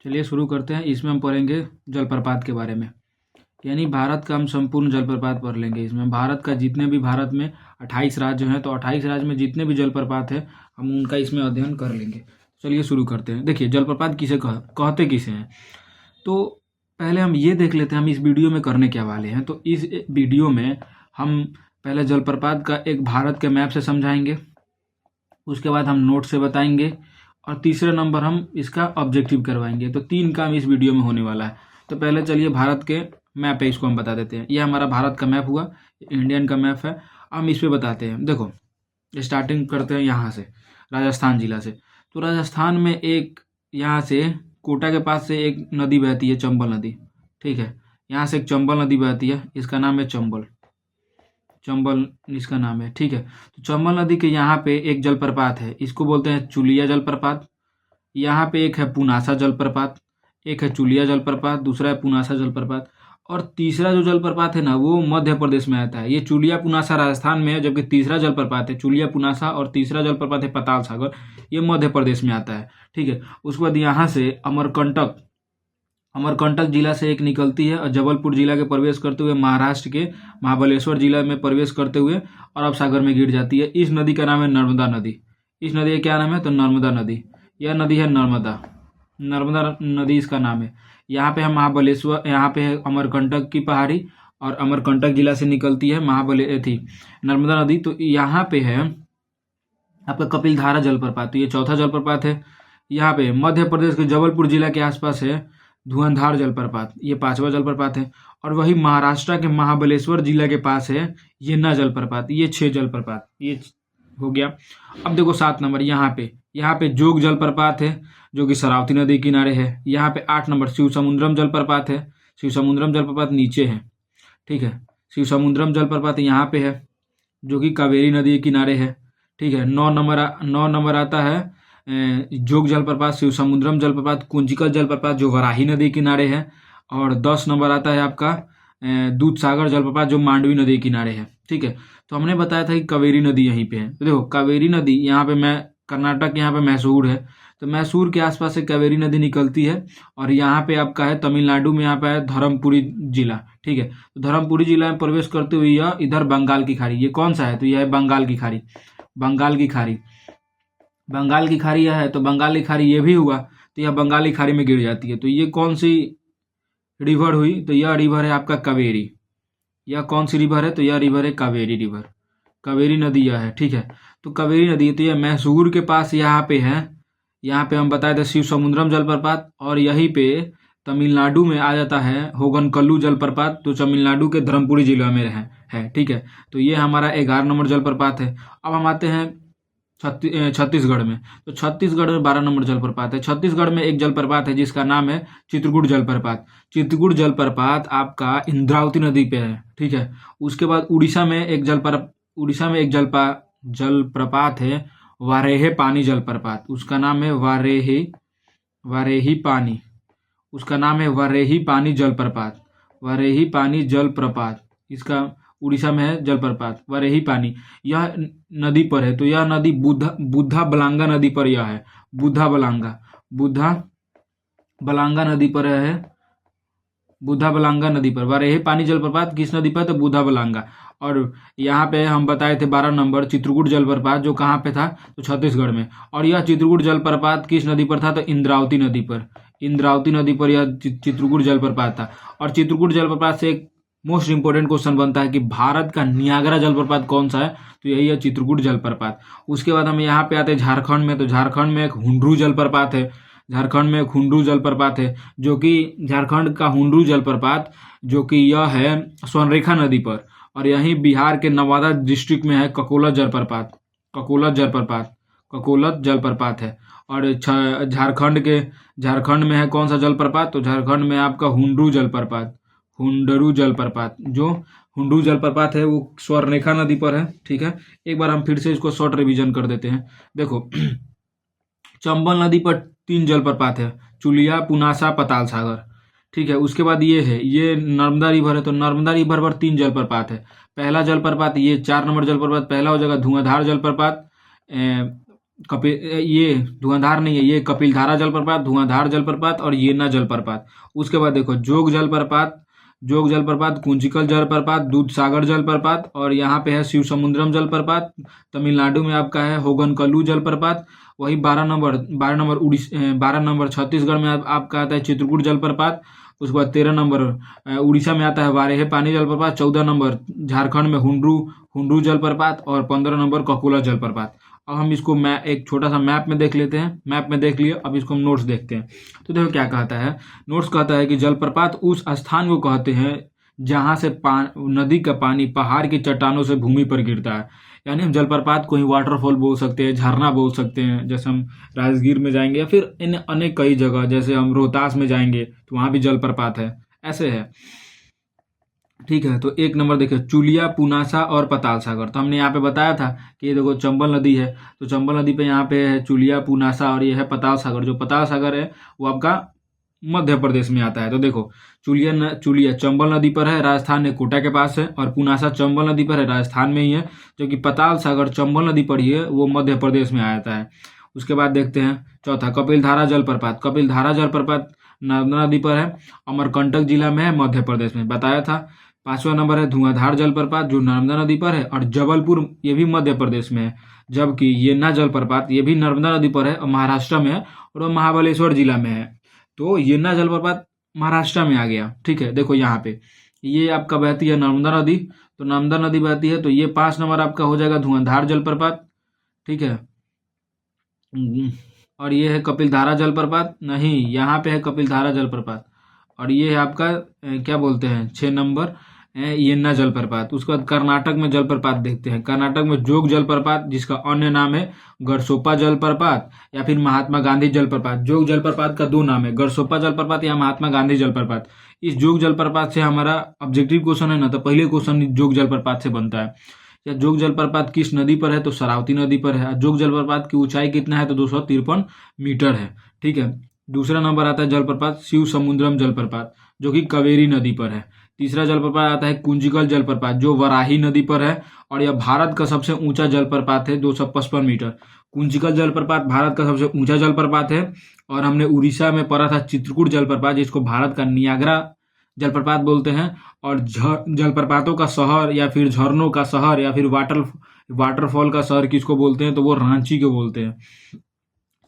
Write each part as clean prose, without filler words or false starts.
चलिए शुरू करते हैं। इसमें हम पढ़ेंगे जलप्रपात के बारे में, यानी भारत का हम संपूर्ण जलप्रपात पढ़ लेंगे। इसमें भारत का जितने भी, भारत में 28 राज्य हैं, तो 28 राज्य में जितने भी जलप्रपात हैं हम उनका इसमें अध्ययन कर लेंगे। चलिए शुरू करते हैं। देखिए जलप्रपात किसे कहते किसे हैं, तो पहले हम ये देख लेते हैं हम इस वीडियो में करने क्या वाले हैं। तो इस वीडियो में हम पहले जलप्रपात का एक भारत के मैप से समझाएंगे, उसके बाद हम नोट से बताएंगे, और तीसरे नंबर हम इसका ऑब्जेक्टिव करवाएंगे। तो 3 काम इस वीडियो में होने वाला है। तो पहले चलिए भारत के मैप है, इसको हम बता देते हैं। यह हमारा भारत का मैप हुआ, इंडियन का मैप है। हम इस पे बताते हैं। देखो स्टार्टिंग करते हैं यहाँ से, राजस्थान जिला से। तो राजस्थान में एक यहाँ से कोटा के पास से एक नदी बहती है, चंबल नदी। ठीक है, यहाँ से एक चंबल नदी बहती है, इसका नाम है चंबल इसका नाम है। ठीक है, तो चंबल नदी के यहाँ पे एक जलप्रपात है, इसको बोलते हैं चुलिया जलप्रपात। यहाँ पे एक है पुनासा जलप्रपात, एक है चुलिया जलप्रपात, दूसरा है पुनासा जलप्रपात, और तीसरा जो जलप्रपात है ना वो मध्य प्रदेश में आता है। ये चुलिया पुनासा राजस्थान में है, जबकि तीसरा जलप्रपात है चुलिया पुनासा, और तीसरा जलप्रपात है पाताल सागर, ये मध्य प्रदेश में आता है। ठीक है, उसके बाद यहाँ से अमरकंटक जिला से एक निकलती है, और जबलपुर जिला के प्रवेश करते हुए महाराष्ट्र के महाबलेश्वर जिला में प्रवेश करते हुए अरब सागर में गिर जाती है। इस नदी का नाम है नर्मदा नदी। इस नदी का क्या नाम है, तो नर्मदा नदी। यह नदी है नर्मदा नदी इसका नाम है। यहाँ पे है महाबलेश्वर, यहाँ पे है अमरकंटक की पहाड़ी, और अमरकंटक जिला से निकलती है नर्मदा नदी। तो यहाँ पे है आपका कपिलधारा जलप्रपात, तो ये चौथा जलप्रपात है। यहाँ पे मध्य प्रदेश के जबलपुर जिला के आसपास है धुआंधार जलप्रपात, ये 5वां जलप्रपात है। और वही महाराष्ट्र के महाबलेश्वर जिला के पास है येन्ना जलप्रपात, ये 6 जलप्रपात, ये हो गया। अब देखो 7 नंबर यहाँ पे जोग जलप्रपात है, जो कि शरावती नदी किनारे है। यहाँ पे 8 नंबर शिव समुद्रम जलप्रपात है। शिव समुद्रम जलप्रपात नीचे है। ठीक है, शिव समुद्रम जलप्रपात यहाँ पे है, जो कि कावेरी नदी के किनारे है। ठीक है, 9 नंबर आता है जोग जलप्रपात, शिव समुद्रम जलप्रपात, कुंजिकल जलप्रपात जो वराही नदी किनारे है। और 10 नंबर आता है आपका दूध सागर जलप्रपात, जो मांडवी नदी किनारे है। ठीक है, तो हमने बताया था कि कावेरी नदी यहीं पे है। तो देखो कावेरी नदी यहाँ पे, कर्नाटक यहाँ पे मैसूर है, तो मैसूर के आसपास से कावेरी नदी निकलती है। और यहाँ पे आपका है तमिलनाडु में, यहाँ पे है धर्मपुरी जिला। ठीक है, तो धर्मपुरी जिला में प्रवेश करते हुए यह इधर बंगाल की खाड़ी, ये कौन सा है, तो यह है बंगाल की खाड़ी। बंगाल की खाड़ी यह है, तो बंगाल की खाड़ी ये भी हुआ, तो यह बंगाली खाड़ी में गिर जाती है। तो ये कौन सी रिवर हुई, तो यह रिवर है आपका कावेरी। यह कौन सी रिवर है, तो यह रिवर है कावेरी रिवर, कावेरी नदी यह है। ठीक है, तो कावेरी नदी, तो यह मैसूर के पास यहाँ पे है। यहाँ पे हम बताए थे शिव समुद्रम जलप्रपात, और यहीं पे तमिलनाडु में आ जाता है होगनकल्लू जलप्रपात, तो तमिलनाडु के धर्मपुरी जिला में है। ठीक है, तो ये हमारा 11 नंबर जलप्रपात है। अब हम आते हैं छत्तीसगढ़ में। तो छत्तीसगढ़ में 12 नंबर जलप्रपात है। छत्तीसगढ़ में एक जलप्रपात है जिसका नाम है चित्रकूट जलप्रपात। चित्रकूट जलप्रपात आपका इंद्रावती नदी पे है। ठीक है, उसके बाद उड़ीसा में एक जलप्रपात है वारेहे पानी जलप्रपात, उसका नाम है वारेही पानी, उसका नाम है वारेही पानी जलप्रपात, इसका उड़ीसा में है जलप्रपात वारेही पानी। यह नदी पर है, तो यह नदी बुद्धा बलांगा नदी पर यह है। बुद्धा बलांगा नदी पर है, बुद्धा बलांगा नदी पर। वारेही पानी जलप्रपात किस नदी पर, तो बुद्धा बलांगा। और यहाँ पे हम बताए थे 12 नंबर चित्रकूट जलप्रपात, जो कहाँ पे था, तो छत्तीसगढ़ में। और यह चित्रकूट जलप्रपात किस नदी पर था, तो इंद्रावती नदी पर यह चित्रकूट जलप्रपात था। और चित्रकूट जलप्रपात से एक मोस्ट इंपोर्टेंट क्वेश्चन बनता है कि भारत का नियाग्रा जलप्रपात कौन सा है, तो यही है चित्रकूट जलप्रपात। उसके बाद हम यहाँ पे आते हैं झारखंड में। तो झारखंड में एक हुंडरू जलप्रपात है, जो कि झारखंड का हुंडरू जलप्रपात, जो कि यह है स्वर्णरेखा नदी पर। और यहीं बिहार के नवादा डिस्ट्रिक्ट में है ककोलत जलप्रपात है। और झारखंड में है कौन सा जलप्रपात, तो झारखंड में आपका हुंडरू जलप्रपात, जो हुंडरू जलप्रपात है वो स्वर्णरेखा नदी पर है। ठीक है, एक बार हम फिर से इसको शॉर्ट रिवीजन कर देते हैं। देखो चंबल नदी पर 3 जलप्रपात है, चुलिया, पुनासा, पाताल सागर। ठीक है, उसके बाद ये नर्मदा रिवर है, तो नर्मदा रिवर पर 3 जलप्रपात है। पहला जलप्रपात, ये 4 नंबर जलप्रपात पहला हो जाएगा धुआंधार जलप्रपात, ये धुआंधार नहीं है, ये कपिलधारा जलप्रपात, धुआंधार जलप्रपात और येना जलप्रपात। उसके बाद देखो जोग जलप्रपात, जोग जलप्रपात, कुंचिकल जलप्रपात, दूधसागर जलप्रपात और यहाँ पे है शिव समुद्रम जलप्रपात। तमिलनाडु में आपका है होगनकल्लू जलप्रपात। वही 12 नंबर छत्तीसगढ़ में आपका आता है चित्रकूट जलप्रपात। उसके बाद 13 नंबर उड़ीसा में आता है वारेहे पानी जलप्रपात। 14 नंबर झारखंड में हुंड्रू हुंड्रू जलप्रपात और 15 नंबर ककोला जलप्रपात। अब हम इसको एक छोटा सा मैप में देख लेते हैं। मैप में देख लिए, अब इसको हम नोट्स देखते हैं। तो देखो क्या कहता है, नोट्स कहता है कि जलप्रपात उस स्थान को कहते हैं जहां से नदी का पानी पहाड़ की चट्टानों से भूमि पर गिरता है। यानी हम जलप्रपात को ही वाटरफॉल बोल सकते हैं, झरना बोल सकते हैं। जैसे हम राजगीर में जाएंगे या फिर इन अनेक कई जगह, जैसे हम रोहतास में जाएंगे तो वहां भी जलप्रपात है, ऐसे है। ठीक है, तो 1 नंबर देखिए चुलिया, पुनासा और पताल सागर। तो हमने यहाँ पे बताया था कि ये देखो चंबल नदी है, तो चंबल नदी पे यहाँ पे है चुलिया, पुनासा और ये है पताल सागर। जो पताल सागर है वो आपका मध्य प्रदेश में आता है। तो देखो चुलिया चंबल नदी पर है, राजस्थान में कोटा के पास है, और पुनासा चंबल नदी पर है, राजस्थान में ही है। जो कि पताल सागर चंबल नदी पर ही है, वो मध्य प्रदेश में आता है। उसके बाद देखते हैं चौथा कपिलधारा जलप्रपात। कपिलधारा जलप्रपात नर्मदा नदी पर है, अमरकंटक जिला में है, मध्य प्रदेश में, बताया था। 5वां नंबर है धुआंधार जलप्रपात जो नर्मदा नदी पर है और जबलपुर, ये भी मध्य प्रदेश में है। जबकि येना जलप्रपात ये भी नर्मदा नदी पर है और महाराष्ट्र में है, और वो महाबलेश्वर जिला में है। तो येना जलप्रपात महाराष्ट्र में आ गया। ठीक है, देखो यहाँ पे ये आपका बहती है नर्मदा नदी, तो नर्मदा नदी बहती है, तो ये 5 नंबर आपका हो जाएगा धुआंधार जलप्रपात। ठीक है, और ये है कपिलधारा जलप्रपात, नहीं यहाँ पे है कपिलधारा जलप्रपात। और ये है आपका क्या बोलते हैं 6 नंबर येन्ना जलप्रपात। उसके बाद कर्नाटक में जलप्रपात देखते हैं। कर्नाटक में जोग जलप्रपात, जिसका अन्य नाम है गरसोप्पा जलप्रपात या फिर महात्मा गांधी जलप्रपात। जोग जलप्रपात का 2 नाम है, गरसोप्पा जलप्रपात या महात्मा गांधी जलप्रपात। इस जोग जलप्रपात से हमारा ऑब्जेक्टिव क्वेश्चन है ना, तो पहले क्वेश्चन जोग जलप्रपात से बनता है। या जोग जलप्रपात किस नदी पर है, तो शरावती नदी पर है। जोग जलप्रपात की ऊंचाई कितना है, तो 253 मीटर है। ठीक है, दूसरा नंबर आता है जलप्रपात शिव समुद्रम जलप्रपात जो कि कावेरी नदी पर है। तीसरा जलप्रपात आता है कुंजिकल जलप्रपात जो वराही नदी पर है, और यह भारत का सबसे ऊंचा जलप्रपात है 255 मीटर। कुंजिकल जलप्रपात भारत का सबसे ऊंचा जलप्रपात है। और हमने उड़ीसा में पढ़ा था चित्रकूट जलप्रपात, जिसको भारत का नियाग्रा जलप्रपात बोलते हैं। और जलप्रपातों का शहर या फिर झरनों का शहर या फिर वाटरफॉल का शहर किसको बोलते हैं, तो वो रांची को बोलते हैं।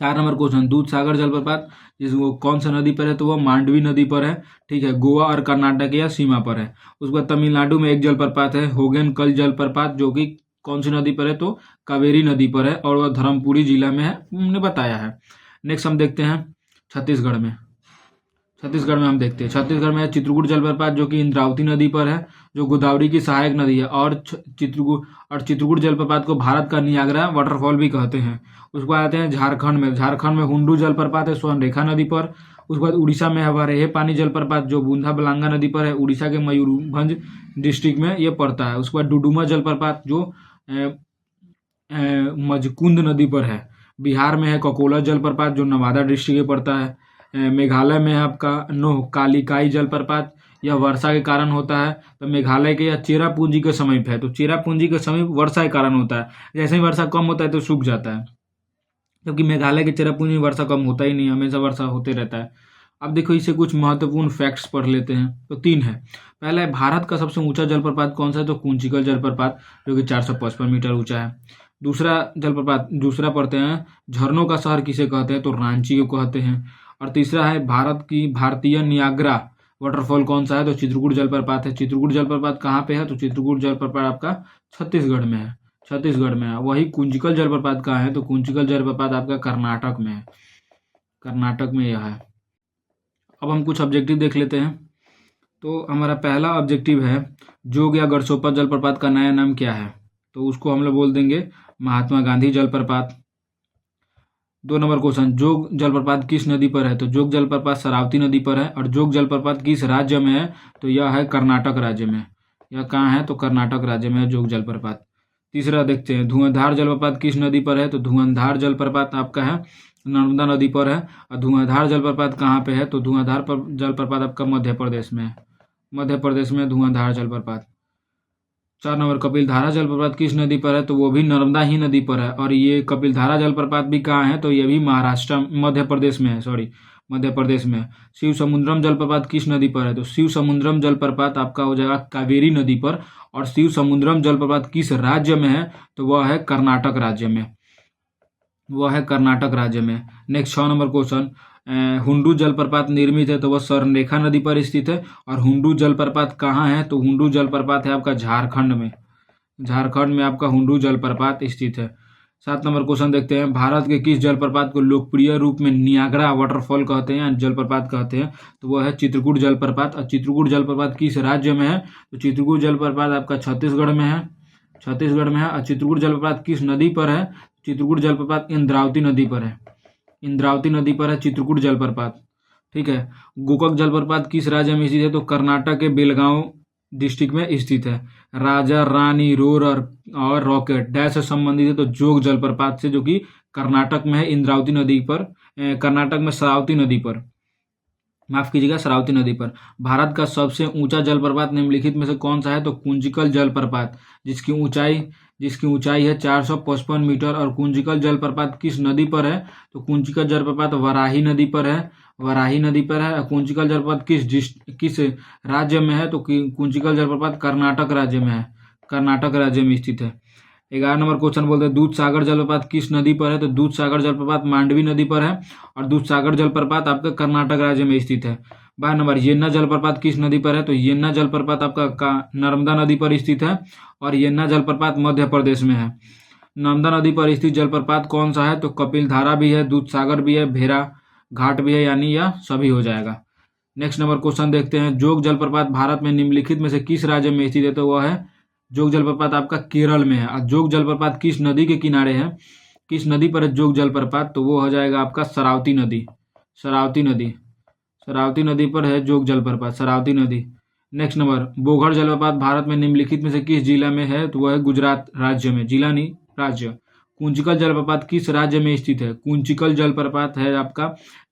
4 नंबर क्वेश्चन दूधसागर जलप्रपात जिसको कौन सा नदी पर है, तो वह मांडवी नदी पर है। ठीक है, गोवा और कर्नाटक या सीमा पर है। उसके बाद तमिलनाडु में एक जलप्रपात है होगेनकल जलप्रपात जो कि कौन सी नदी पर है, तो कावेरी नदी पर है, और वह धर्मपुरी जिला में है, हमने बताया है। नेक्स्ट हम देखते हैं छत्तीसगढ़ में। छत्तीसगढ़ में हम देखते हैं, छत्तीसगढ़ में है चित्रकूट जलप्रपात जो कि इंद्रावती नदी पर है, जो गोदावरी की सहायक नदी है। और चित्रकूट जलप्रपात को भारत का नियाग्रा वाटरफॉल भी कहते हैं। उसके बाद आते हैं झारखंड में। झारखंड में हुंडू जलप्रपात है स्वर्णरेखा नदी पर। उसके बाद उड़ीसा में है वारेहे पानी जलप्रपात जो बूंदा बलांगा नदी पर है, उड़ीसा के मयूरभंज डिस्ट्रिक्ट में ये पड़ता है। उसके बाद डुडुमा जलप्रपात जो मजकुंद नदी पर है। बिहार में है ककोला जलप्रपात जो नवादा डिस्ट्रिक्ट में पड़ता है। मेघालय में है आपका कालिकाई जलप्रपात, यह वर्षा के कारण होता है। तो मेघालय के यह चेरापूंजी के समीप है, तो चेरापूंजी के समीप वर्षा के कारण होता है। जैसे ही वर्षा कम होता है तो सूख जाता है, क्योंकि मेघालय के चेरापूंजी में वर्षा कम होता ही नहीं, हमेशा वर्षा होते रहता है। अब देखो इसे कुछ महत्वपूर्ण फैक्ट्स पढ़ लेते हैं। तो 3 है। पहला है भारत का सबसे ऊंचा जलप्रपात कौन सा है, तो कुंचिकल जलप्रपात जो कि 455 मीटर ऊंचा है। दूसरा पढ़ते हैं झरनों का शहर किसे कहते हैं, तो रांची को कहते हैं। और तीसरा है भारतीय नियाग्रा वाटरफॉल कौन सा है, तो चित्रकूट जलप्रपात है। चित्रकूट जलप्रपात कहाँ पे है, तो चित्रकूट जलप्रपात आपका छत्तीसगढ़ में है। छत्तीसगढ़ में है। वही कुंचिकल जलप्रपात कहाँ है, तो कुंचिकल जलप्रपात आपका कर्नाटक में है। कर्नाटक में यह है। अब हम कुछ ऑब्जेक्टिव देख लेते हैं। तो हमारा पहला ऑब्जेक्टिव है जोग या गरसोप्पा जलप्रपात का नया नाम क्या है, तो उसको हम लोग बोल देंगे महात्मा गांधी जलप्रपात। 2 नंबर क्वेश्चन जोग जलप्रपात किस नदी पर है, तो जोग जलप्रपात शरावती नदी पर है। और जोग जलप्रपात किस राज्य में है, तो यह है कर्नाटक राज्य में। यह कहाँ है, तो कर्नाटक राज्य में है जोग जलप्रपात। तीसरा देखते हैं धुआंधार जलप्रपात किस नदी पर है, तो धुआंधार जलप्रपात आपका है नर्मदा नदी पर है। और धुआंधार जलप्रपात कहाँ पे है, तो धुआंधार जलप्रपात आपका मध्य प्रदेश में है। मध्य प्रदेश में धुआंधार जलप्रपात। 4 नंबर कपिलधारा जलप्रपात किस नदी पर है, तो वो भी नर्मदा ही नदी पर है। और ये कपिलधारा जलप्रपात भी कहाँ है, तो ये भी महाराष्ट्र मध्य प्रदेश में है, सॉरी मध्य प्रदेश में है। शिव समुद्रम जलप्रपात किस नदी पर है, तो शिव समुद्रम जलप्रपात आपका हो जाएगा कावेरी नदी पर। और शिव समुद्रम जलप्रपात किस राज्य में है, तो वह है कर्नाटक राज्य में, वह है कर्नाटक राज्य में। नेक्स्ट 6 नंबर क्वेश्चन, हुंडू जलप्रपात निर्मित है, तो वह स्वर्णरेखा नदी पर स्थित है। और हुंडू जलप्रपात कहाँ है, तो हुंडू जलप्रपात है आपका झारखंड में, झारखंड में आपका हुंडू जलप्रपात स्थित है। 7 नंबर क्वेश्चन देखते हैं, भारत के किस जलप्रपात को लोकप्रिय रूप में नियाग्रा वाटरफॉल कहते हैं या जलप्रपात कहते हैं, तो वह है चित्रकूट जलप्रपात। और चित्रकूट जलप्रपात किस राज्य में है, तो चित्रकूट जलप्रपात आपका छत्तीसगढ़ में है, छत्तीसगढ़ में है। और चित्रकूट जलप्रपात किस नदी पर है, चित्रकूट जलप्रपात इंद्रावती नदी पर है, इंद्रावती नदी पर है चित्रकूट जलप्रपात। ठीक है। गोकाक जलप्रपात किस राज्य में स्थित है, तो कर्नाटक के बेलगांव डिस्ट्रिक्ट में स्थित है। राजा रानी रोर और रॉकेट डैश से संबंधित है, तो जोग जलप्रपात से, जो कि कर्नाटक में है इंद्रावती नदी पर, कर्नाटक में शरावती नदी पर, माफ कीजिएगा शरावती नदी पर। भारत का सबसे ऊंचा जलप्रपात निम्नलिखित में से कौन सा है, तो कुंचिकल जलप्रपात, जिसकी ऊंचाई है 455 मीटर। और कुंचिकल जलप्रपात किस नदी पर है, तो कुंचिकल जलप्रपात वराही नदी पर है, वराही नदी पर है। कुंचिकल जलप्रपात किस राज्य में है, तो कुंचिकल जलप्रपात कर्नाटक राज्य में है, कर्नाटक राज्य में स्थित है। 11 नंबर क्वेश्चन बोलते हैं, दूध सागर जलप्रपात किस नदी पर है, तो दूध सागर जलप्रपात मांडवी नदी पर है। और दूध सागर जलप्रपात आपका कर्नाटक राज्य में स्थित है। 12 नंबर येन्ना जलप्रपात किस नदी पर है, तो येन्ना जलप्रपात आपका नर्मदा नदी पर स्थित है। और येन्ना जलप्रपात मध्य प्रदेश में है। नर्मदा नदी पर स्थित जलप्रपात कौन सा है, तो कपिलधारा भी है, दूध सागर भी है, भेरा घाट भी है, यानी यह सभी हो जाएगा। नेक्स्ट नंबर क्वेश्चन देखते हैं, जोग जलप्रपात भारत में निम्नलिखित में से किस राज्य में स्थित है, तो वह है जोग जलप्रपात आपका केरल में है। और जोग जलप्रपात किस नदी के किनारे है, किस नदी पर है जोग जलप्रपात, तो वो हो जाएगा आपका शरावती नदी, शरावती नदी, शरावती नदी पर है जोग जलप्रपात, शरावती नदी। नेक्स्ट नंबर, बोगढ़ जलप्रपात भारत में निम्नलिखित में से किस जिला में है, तो वह है गुजरात राज्य में, जिला नहीं राज्य। कुंचिकल जलप्रपात किस राज्य में स्थित है, कुंचिकल जलप्रपात है आपका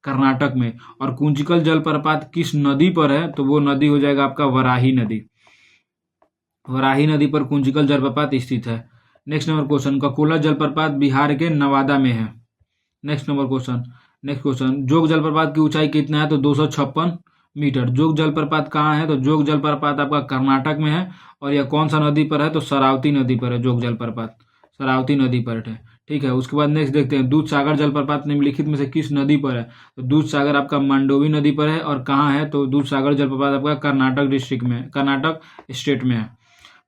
कर्नाटक में। और कुंचिकल जलप्रपात किस नदी पर है, तो वो नदी हो जाएगा आपका वराही नदी, वराही नदी पर कुंचिकल जलप्रपात स्थित है। नेक्स्ट नंबर क्वेश्चन, ककोला जलप्रपात बिहार के नवादा में है। नेक्स्ट क्वेश्चन, जोग जलप्रपात की ऊंचाई कितना है, तो 256 मीटर। जोग जलप्रपात कहाँ है, तो जोग जलप्रपात आपका कर्नाटक में है। और यह कौन सा नदी पर है, तो शरावती नदी पर है जोग जलप्रपात, शरावती नदी पर है। ठीक है। उसके बाद नेक्स्ट देखते हैं, दूध सागर जलप्रपात निम्नलिखित में से किस नदी पर है, तो दूध सागर आपका मंडोवी नदी पर है। और कहाँ है, तो दूध सागर जलप्रपात आपका कर्नाटक डिस्ट्रिक्ट में, कर्नाटक स्टेट में है।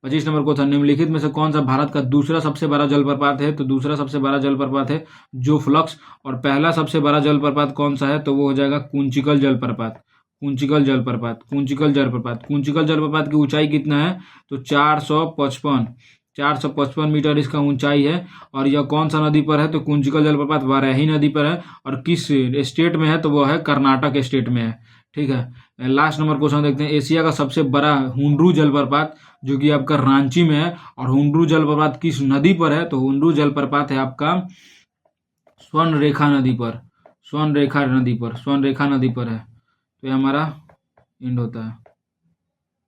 25 नंबर क्वेश्चन, निम्नलिखित में से कौन सा भारत का दूसरा सबसे बड़ा जलप्रपात है, तो दूसरा सबसे बड़ा जलप्रपात है जोफ्लक्स। और पहला सबसे बड़ा जलप्रपात कौन सा है, तो वो हो जाएगा कुंचिकल जलप्रपात, कुंचिकल जलप्रपात, कुंचिकल जलप्रपात। कुंचिकल जलप्रपात की ऊंचाई कितना है, तो 455 मीटर इसका ऊंचाई है। और यह कौन सा नदी पर है, तो कुंचिकल जलप्रपात वाराही नदी पर है। और किस स्टेट में है, तो वो है कर्नाटक स्टेट में है। ठीक है। लास्ट नंबर क्वेश्चन देखते हैं, एशिया का सबसे बड़ा हुंडरू जलप्रपात जो कि आपका रांची में है। और हुंडरू जलप्रपात किस नदी पर है, तो हुंडरू जलप्रपात है आपका स्वर्णरेखा नदी पर, स्वर्णरेखा नदी पर, स्वर्णरेखा नदी पर है। तो ये हमारा एंड होता है।